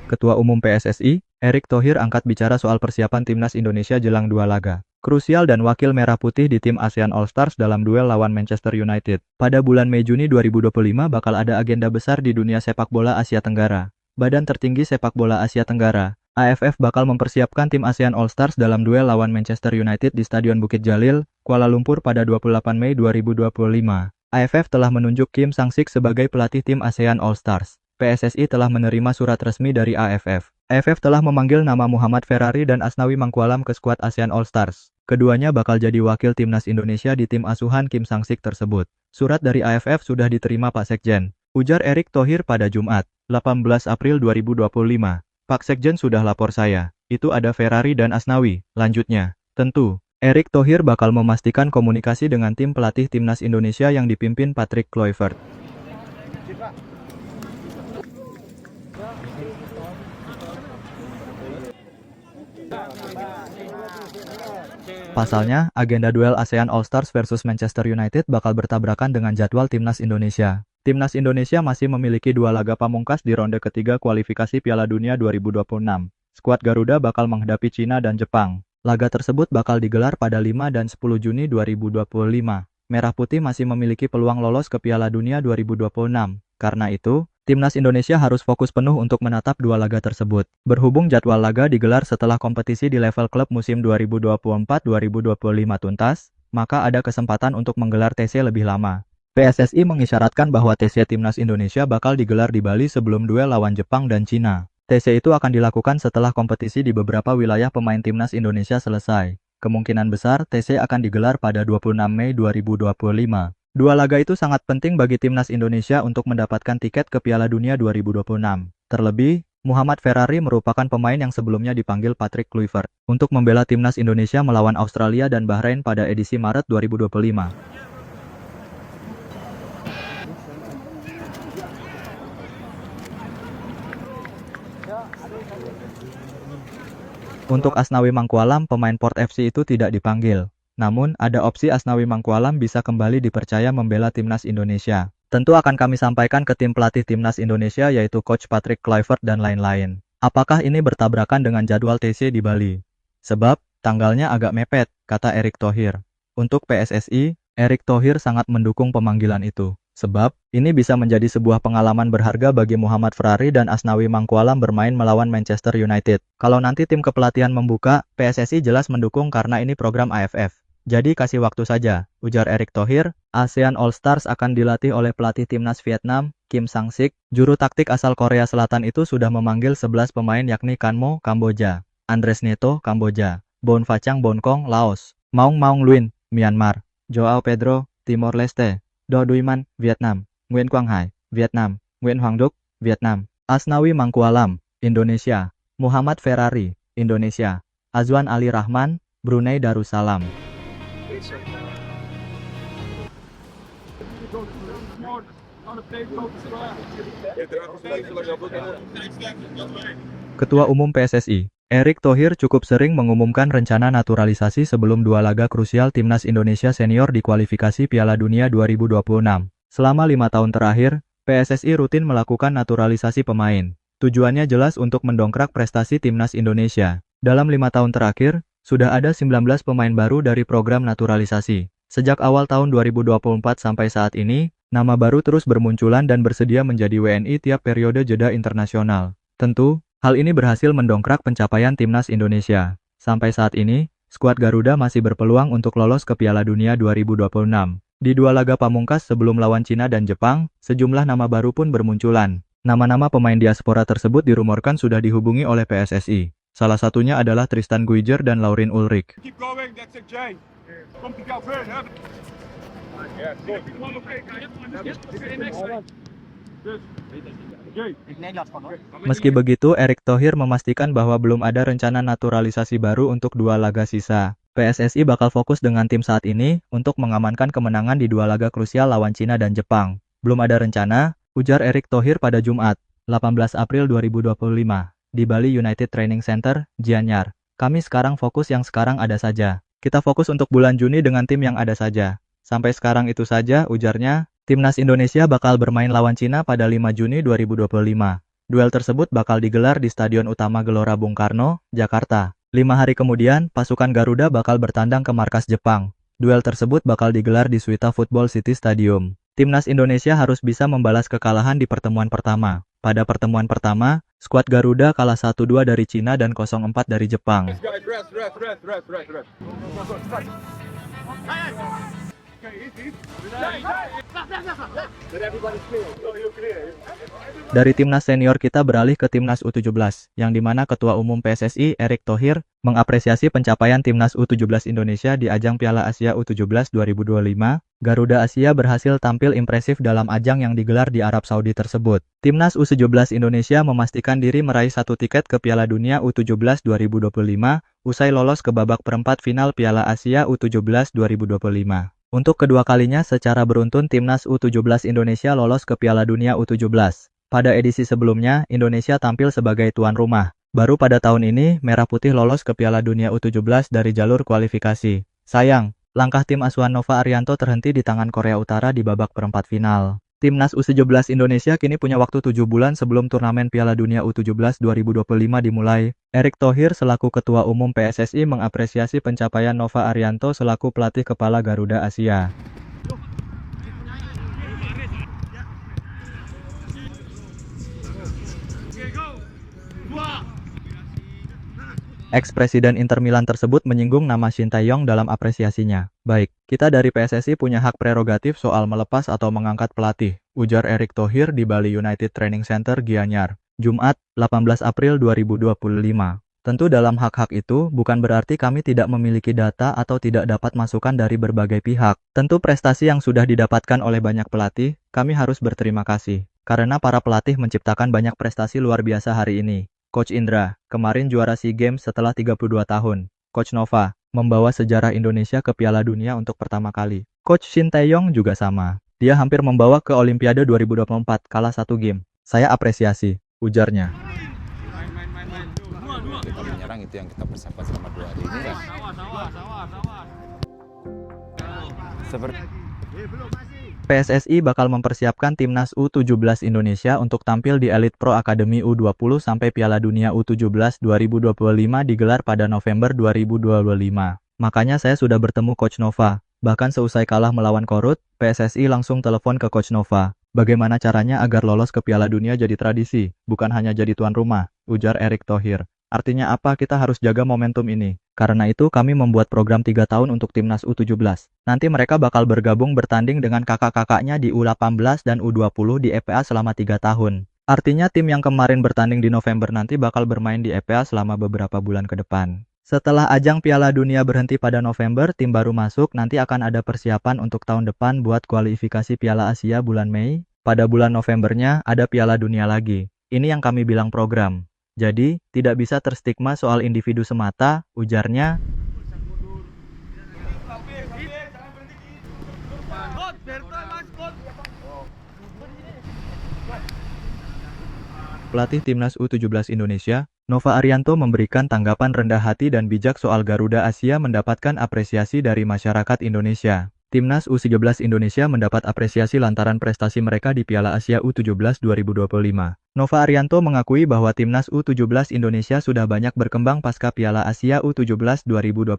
Ketua Umum PSSI, Erick Thohir angkat bicara soal persiapan timnas Indonesia jelang dua laga krusial dan wakil merah putih di tim ASEAN All Stars dalam duel lawan Manchester United. Pada bulan Mei-Juni 2025 bakal ada agenda besar di dunia sepak bola Asia Tenggara. Badan tertinggi sepak bola Asia Tenggara, AFF bakal mempersiapkan tim ASEAN All Stars dalam duel lawan Manchester United di Stadion Bukit Jalil, Kuala Lumpur pada 28 Mei 2025. AFF telah menunjuk Kim Sang-sik sebagai pelatih tim ASEAN All Stars. PSSI telah menerima surat resmi dari AFF. AFF telah memanggil nama Muhammad Ferrari dan Asnawi Mangkualam ke skuad ASEAN All Stars. Keduanya bakal jadi wakil timnas Indonesia di tim asuhan Kim Sang-sik tersebut. Surat dari AFF sudah diterima Pak Sekjen, ujar Erick Thohir pada Jumat, 18 April 2025. Pak Sekjen sudah lapor saya, itu ada Ferrari dan Asnawi, lanjutnya. Tentu, Erick Thohir bakal memastikan komunikasi dengan tim pelatih timnas Indonesia yang dipimpin Patrick Kluivert. Pasalnya, agenda duel ASEAN All Stars versus Manchester United bakal bertabrakan dengan jadwal timnas Indonesia. Timnas Indonesia masih memiliki dua laga pamungkas di ronde ketiga kualifikasi Piala Dunia 2026. Skuad Garuda bakal menghadapi Cina dan Jepang. Laga tersebut bakal digelar pada 5 dan 10 Juni 2025. Merah Putih masih memiliki peluang lolos ke Piala Dunia 2026. Karena itu, timnas Indonesia harus fokus penuh untuk menatap dua laga tersebut. Berhubung jadwal laga digelar setelah kompetisi di level klub musim 2024-2025 tuntas, maka ada kesempatan untuk menggelar TC lebih lama. PSSI mengisyaratkan bahwa TC timnas Indonesia bakal digelar di Bali sebelum duel lawan Jepang dan Cina. TC itu akan dilakukan setelah kompetisi di beberapa wilayah pemain timnas Indonesia selesai. Kemungkinan besar TC akan digelar pada 26 Mei 2025. Dua laga itu sangat penting bagi timnas Indonesia untuk mendapatkan tiket ke Piala Dunia 2026. Terlebih, Muhammad Ferrari merupakan pemain yang sebelumnya dipanggil Patrick Kluivert untuk membela timnas Indonesia melawan Australia dan Bahrain pada edisi Maret 2025. Untuk Asnawi Mangkualam, pemain Port FC itu tidak dipanggil. Namun, ada opsi Asnawi Mangkualam bisa kembali dipercaya membela timnas Indonesia. Tentu akan kami sampaikan ke tim pelatih timnas Indonesia yaitu Coach Patrick Kluivert dan lain-lain. Apakah ini bertabrakan dengan jadwal TC di Bali? Sebab, tanggalnya agak mepet, kata Erick Thohir. Untuk PSSI, Erick Thohir sangat mendukung pemanggilan itu. Sebab, ini bisa menjadi sebuah pengalaman berharga bagi Muhammad Ferrari dan Asnawi Mangkualam bermain melawan Manchester United. Kalau nanti tim kepelatihan membuka, PSSI jelas mendukung karena ini program AFF. Jadi kasih waktu saja, ujar Erick Thohir. ASEAN All Stars akan dilatih oleh pelatih timnas Vietnam, Kim Sang-sik. Juru taktik asal Korea Selatan itu sudah memanggil 11 pemain yakni Kanmo, Kamboja, Andres Neto, Kamboja, Bonfacang Bonkong, Laos, Maung Maung Luin, Myanmar, Joao Pedro, Timor Leste, Do Duiman, Vietnam, Nguyen Quang Hai, Vietnam, Nguyen Hoang Duc, Vietnam, Asnawi Mangkualam, Indonesia, Muhammad Ferrari, Indonesia, Azwan Ali Rahman, Brunei Darussalam. Ketua Umum PSSI, Erick Thohir cukup sering mengumumkan rencana naturalisasi sebelum dua laga krusial timnas Indonesia senior di kualifikasi Piala Dunia 2026. Selama 5 tahun terakhir, PSSI rutin melakukan naturalisasi pemain. Tujuannya jelas untuk mendongkrak prestasi timnas Indonesia. Dalam 5 tahun terakhir, sudah ada 19 pemain baru dari program naturalisasi. Sejak awal tahun 2024 sampai saat ini, nama baru terus bermunculan dan bersedia menjadi WNI tiap periode jeda internasional. Tentu, hal ini berhasil mendongkrak pencapaian timnas Indonesia. Sampai saat ini, skuad Garuda masih berpeluang untuk lolos ke Piala Dunia 2026. Di dua laga pamungkas sebelum lawan Cina dan Jepang, sejumlah nama baru pun bermunculan. Nama-nama pemain diaspora tersebut dirumorkan sudah dihubungi oleh PSSI. Salah satunya adalah Tristan Guijer dan Laurin Ulrich. Meski begitu, Erick Thohir memastikan bahwa belum ada rencana naturalisasi baru untuk dua laga sisa. PSSI bakal fokus dengan tim saat ini untuk mengamankan kemenangan di dua laga krusial lawan Cina dan Jepang. Belum ada rencana, ujar Erick Thohir pada Jumat, 18 April 2025. Di Bali United Training Center, Gianyar. Kami sekarang fokus yang sekarang ada saja. Kita fokus untuk bulan Juni dengan tim yang ada saja. Sampai sekarang itu saja, ujarnya. Timnas Indonesia bakal bermain lawan Cina pada 5 Juni 2025. Duel tersebut bakal digelar di Stadion Utama Gelora Bung Karno, Jakarta. 5 hari kemudian, pasukan Garuda bakal bertandang ke markas Jepang. Duel tersebut bakal digelar di Suita Football City Stadium. Timnas Indonesia harus bisa membalas kekalahan di pertemuan pertama. Pada pertemuan pertama, skuad Garuda kalah 1-2 dari Cina dan 0-4 dari Jepang. Dari timnas senior kita beralih ke timnas U17, yang dimana Ketua Umum PSSI Erick Thohir mengapresiasi pencapaian timnas U17 Indonesia di ajang Piala Asia U17 2025. Garuda Asia berhasil tampil impresif dalam ajang yang digelar di Arab Saudi tersebut. Timnas U17 Indonesia memastikan diri meraih 1 tiket ke Piala Dunia U17 2025, usai lolos ke babak perempat final Piala Asia U17 2025. Untuk kedua kalinya secara beruntun timnas U17 Indonesia lolos ke Piala Dunia U17. Pada edisi sebelumnya, Indonesia tampil sebagai tuan rumah. Baru pada tahun ini, Merah Putih lolos ke Piala Dunia U17 dari jalur kualifikasi. Sayang, langkah tim asuhan Nova Arianto terhenti di tangan Korea Utara di babak perempat final. Timnas U17 Indonesia kini punya waktu 7 bulan sebelum turnamen Piala Dunia U17 2025 dimulai. Erick Thohir selaku Ketua Umum PSSI mengapresiasi pencapaian Nova Arianto selaku pelatih kepala Garuda Asia. Ex-presiden Inter Milan tersebut menyinggung nama Shin Tae-yong dalam apresiasinya. Baik, kita dari PSSI punya hak prerogatif soal melepas atau mengangkat pelatih, ujar Erick Thohir di Bali United Training Center Gianyar, Jumat, 18 April 2025. Tentu dalam hak-hak itu, bukan berarti kami tidak memiliki data atau tidak dapat masukan dari berbagai pihak. Tentu prestasi yang sudah didapatkan oleh banyak pelatih, kami harus berterima kasih. Karena para pelatih menciptakan banyak prestasi luar biasa hari ini. Coach Indra, kemarin juara SEA Games setelah 32 tahun. Coach Nova, membawa sejarah Indonesia ke Piala Dunia untuk pertama kali. Coach Shin Tae-yong juga sama. Dia hampir membawa ke Olimpiade 2024, kalah 1 game. Saya apresiasi, ujarnya. Kita menyerang itu yang kita persiapkan selama 2 hari ini. PSSI bakal mempersiapkan timnas U17 Indonesia untuk tampil di Elite Pro Academy U20 sampai Piala Dunia U17 2025 digelar pada November 2025. Makanya saya sudah bertemu Coach Nova. Bahkan seusai kalah melawan Korut, PSSI langsung telepon ke Coach Nova. Bagaimana caranya agar lolos ke Piala Dunia jadi tradisi, bukan hanya jadi tuan rumah, ujar Erick Thohir. Artinya apa, kita harus jaga momentum ini. Karena itu kami membuat program 3 tahun untuk timnas U17. Nanti mereka bakal bergabung bertanding dengan kakak-kakaknya di U18 dan U20 di EPA selama 3 tahun. Artinya tim yang kemarin bertanding di November nanti bakal bermain di EPA selama beberapa bulan ke depan. Setelah ajang Piala Dunia berhenti pada November, tim baru masuk, nanti akan ada persiapan untuk tahun depan buat kualifikasi Piala Asia bulan Mei. Pada bulan Novembernya ada Piala Dunia lagi. Ini yang kami bilang program. Jadi, tidak bisa terstigma soal individu semata, ujarnya. Pelatih timnas U17 Indonesia, Nova Arianto memberikan tanggapan rendah hati dan bijak soal Garuda Asia mendapatkan apresiasi dari masyarakat Indonesia. Timnas U17 Indonesia mendapat apresiasi lantaran prestasi mereka di Piala Asia U17 2025. Nova Arianto mengakui bahwa Timnas U17 Indonesia sudah banyak berkembang pasca Piala Asia U17 2025.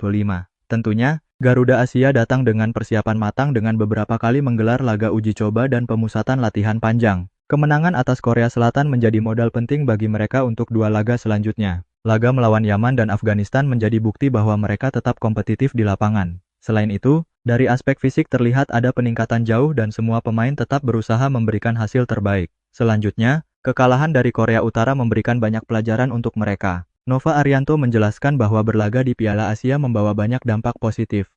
Tentunya, Garuda Asia datang dengan persiapan matang dengan beberapa kali menggelar laga uji coba dan pemusatan latihan panjang. Kemenangan atas Korea Selatan menjadi modal penting bagi mereka untuk 2 laga selanjutnya. Laga melawan Yaman dan Afghanistan menjadi bukti bahwa mereka tetap kompetitif di lapangan. Selain itu, dari aspek fisik terlihat ada peningkatan jauh dan semua pemain tetap berusaha memberikan hasil terbaik. Selanjutnya, kekalahan dari Korea Utara memberikan banyak pelajaran untuk mereka. Nova Arianto menjelaskan bahwa berlaga di Piala Asia membawa banyak dampak positif.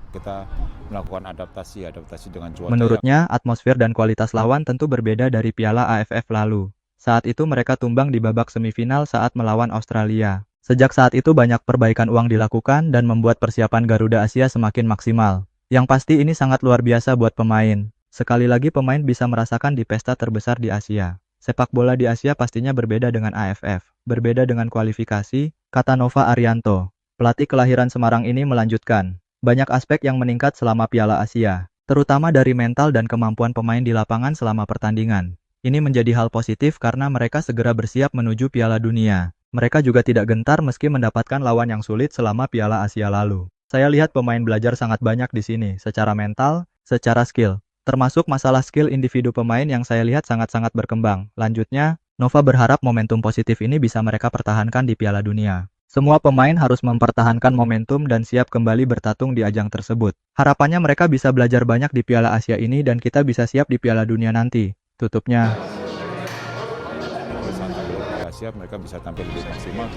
Kita melakukan adaptasi dengan cuaca. Menurutnya, atmosfer dan kualitas lawan tentu berbeda dari Piala AFF lalu. Saat itu mereka tumbang di babak semifinal saat melawan Australia. Sejak saat itu banyak perbaikan uang dilakukan dan membuat persiapan Garuda Asia semakin maksimal. Yang pasti ini sangat luar biasa buat pemain. Sekali lagi pemain bisa merasakan di pesta terbesar di Asia. Sepak bola di Asia pastinya berbeda dengan AFF, berbeda dengan kualifikasi, kata Nova Arianto. Pelatih kelahiran Semarang ini melanjutkan. Banyak aspek yang meningkat selama Piala Asia, terutama dari mental dan kemampuan pemain di lapangan selama pertandingan. Ini menjadi hal positif karena mereka segera bersiap menuju Piala Dunia. Mereka juga tidak gentar meski mendapatkan lawan yang sulit selama Piala Asia lalu. Saya lihat pemain belajar sangat banyak di sini, secara mental, secara skill. Termasuk masalah skill individu pemain yang saya lihat sangat-sangat berkembang. Lanjutnya, Nova berharap momentum positif ini bisa mereka pertahankan di Piala Dunia. Semua pemain harus mempertahankan momentum dan siap kembali bertarung di ajang tersebut. Harapannya mereka bisa belajar banyak di Piala Asia ini dan kita bisa siap di Piala Dunia nanti. Tutupnya. Pada saat tampil di Piala Asia mereka bisa tampil lebih maksimal,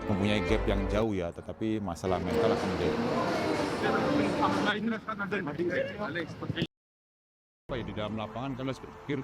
mempunyai gap yang jauh ya, tetapi masalah mental akan menjadi di dalam lapangan kalau saya pikir